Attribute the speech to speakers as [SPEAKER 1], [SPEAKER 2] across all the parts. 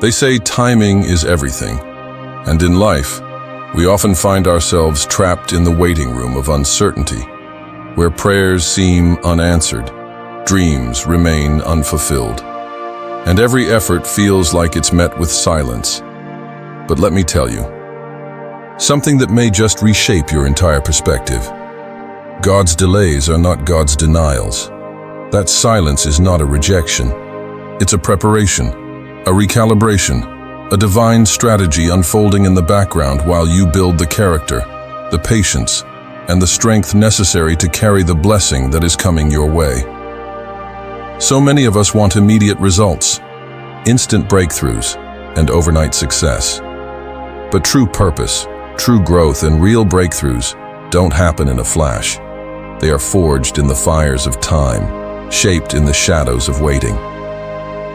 [SPEAKER 1] They say timing is everything, and in life, we often find ourselves trapped in the waiting room of uncertainty, where prayers seem unanswered, dreams remain unfulfilled, and every effort feels like it's met with silence. But let me tell you, something that may just reshape your entire perspective. God's delays are not God's denials. That silence is not a rejection. It's a preparation, a recalibration, a divine strategy unfolding in the background while you build the character, the patience, and the strength necessary to carry the blessing that is coming your way. So many of us want immediate results, instant breakthroughs, and overnight success. But true purpose, true growth, and real breakthroughs don't happen in a flash. They are forged in the fires of time, shaped in the shadows of waiting.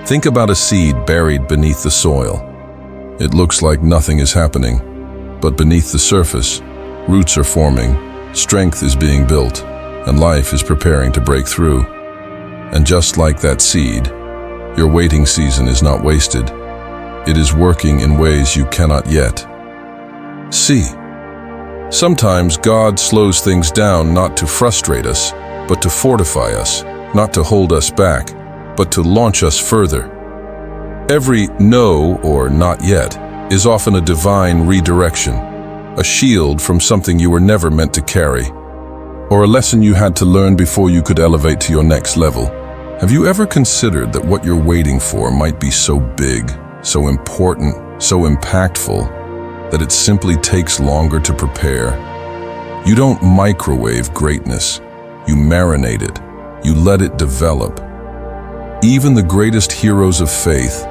[SPEAKER 1] Think about a seed buried beneath the soil. It looks like nothing is happening, but beneath the surface, roots are forming, strength is being built, and life is preparing to break through. And just like that seed, your waiting season is not wasted. It is working in ways you cannot yet see. Sometimes God slows things down not to frustrate us, but to fortify us, not to hold us back, but to launch us further. Every no or not yet is often a divine redirection, a shield from something you were never meant to carry, or a lesson you had to learn before you could elevate to your next level. Have you ever considered that what you're waiting for might be so big, so important, so impactful, that it simply takes longer to prepare? You don't microwave greatness, you marinate it, you let it develop. Even the greatest heroes of faith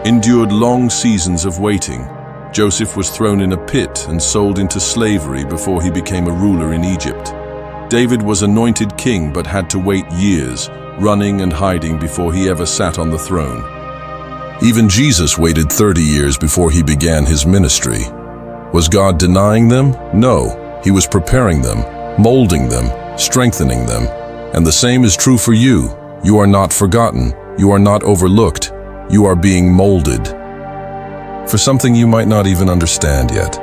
[SPEAKER 1] endured long seasons of waiting. Joseph was thrown in a pit and sold into slavery before he became a ruler in Egypt. David was anointed king but had to wait years, running and hiding before he ever sat on the throne. Even Jesus waited 30 years before he began his ministry. Was God denying them? No, he was preparing them, molding them, strengthening them. And the same is true for you. You are not forgotten. You are not overlooked. You are being molded for something you might not even understand yet.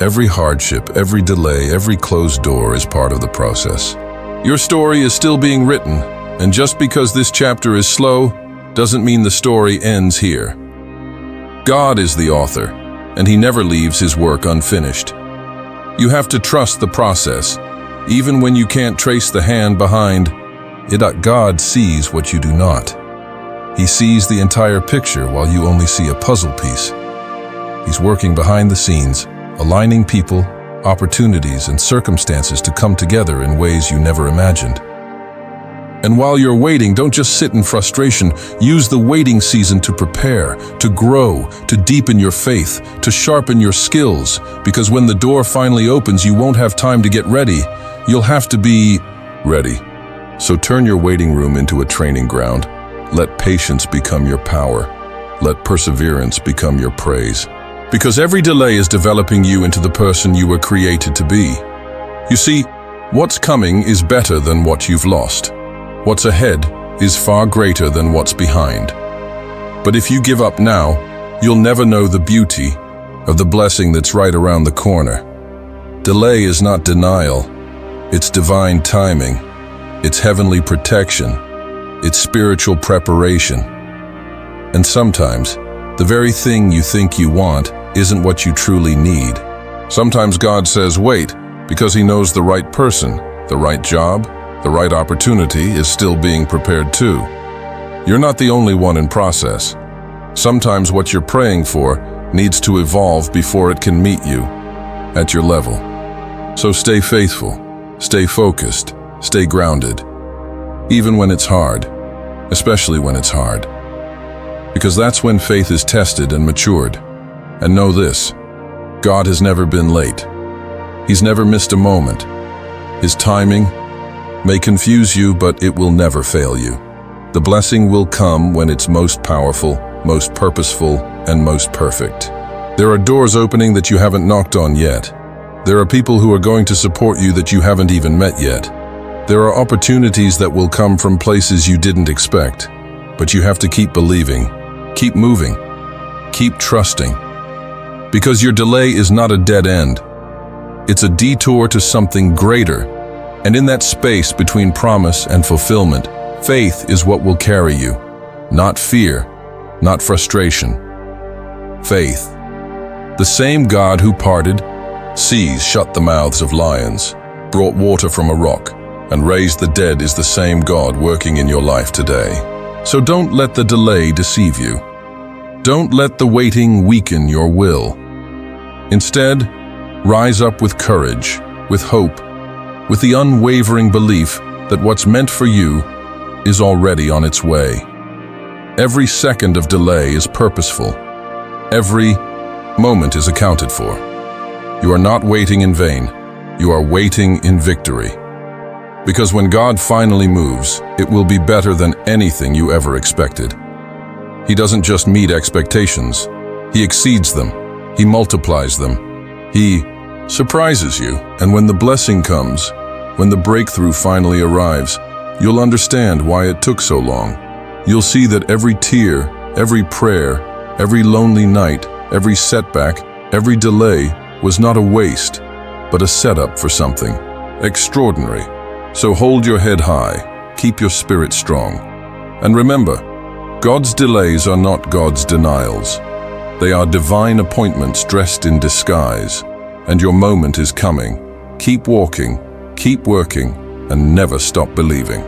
[SPEAKER 1] Every hardship, every delay, every closed door is part of the process. Your story is still being written, and just because this chapter is slow doesn't mean the story ends here. God is the author, and he never leaves his work unfinished. You have to trust the process, even when you can't trace the hand behind it. God sees what you do not. He sees the entire picture while you only see a puzzle piece. He's working behind the scenes, aligning people, opportunities, and circumstances to come together in ways you never imagined. And while you're waiting, don't just sit in frustration. Use the waiting season to prepare, to grow, to deepen your faith, to sharpen your skills, because when the door finally opens, you won't have time to get ready. You'll have to be ready. So turn your waiting room into a training ground. Let patience become your power. Let perseverance become your praise. Because every delay is developing you into the person you were created to be. You see, what's coming is better than what you've lost. What's ahead is far greater than what's behind. But if you give up now, you'll never know the beauty of the blessing that's right around the corner. Delay is not denial. It's divine timing. It's heavenly protection. It's spiritual preparation. And sometimes, the very thing you think you want isn't what you truly need. Sometimes God says, wait, because he knows the right person, the right job, the right opportunity is still being prepared too. You're not the only one in process. Sometimes what you're praying for needs to evolve before it can meet you at your level. So stay faithful, stay focused, stay grounded, even when it's hard, especially when it's hard. Because that's when faith is tested and matured. And know this, God has never been late. He's never missed a moment. His timing may confuse you, but it will never fail you. The blessing will come when it's most powerful, most purposeful, and most perfect. There are doors opening that you haven't knocked on yet. There are people who are going to support you that you haven't even met yet. There are opportunities that will come from places you didn't expect. But you have to keep believing, keep moving, Keep trusting. Because your delay is not a dead end. It's a detour to something greater. And in that space between promise and fulfillment, faith is what will carry you. Not fear, not frustration. Faith. The same God who parted seas, shut the mouths of lions, brought water from a rock, and raised the dead is the same God working in your life today. So don't let the delay deceive you. Don't let the waiting weaken your will. Instead, rise up with courage, with hope, with the unwavering belief that what's meant for you is already on its way. Every second of delay is purposeful. Every moment is accounted for. You are not waiting in vain. You are waiting in victory. Because when God finally moves, it will be better than anything you ever expected. He doesn't just meet expectations. He exceeds them. He multiplies them. He surprises you. And when the blessing comes, when the breakthrough finally arrives, you'll understand why it took so long. You'll see that every tear, every prayer, every lonely night, every setback, every delay was not a waste, but a setup for something extraordinary. So hold your head high, keep your spirit strong. And remember, God's delays are not God's denials. They are divine appointments dressed in disguise. And your moment is coming. Keep walking, keep working, and never stop believing.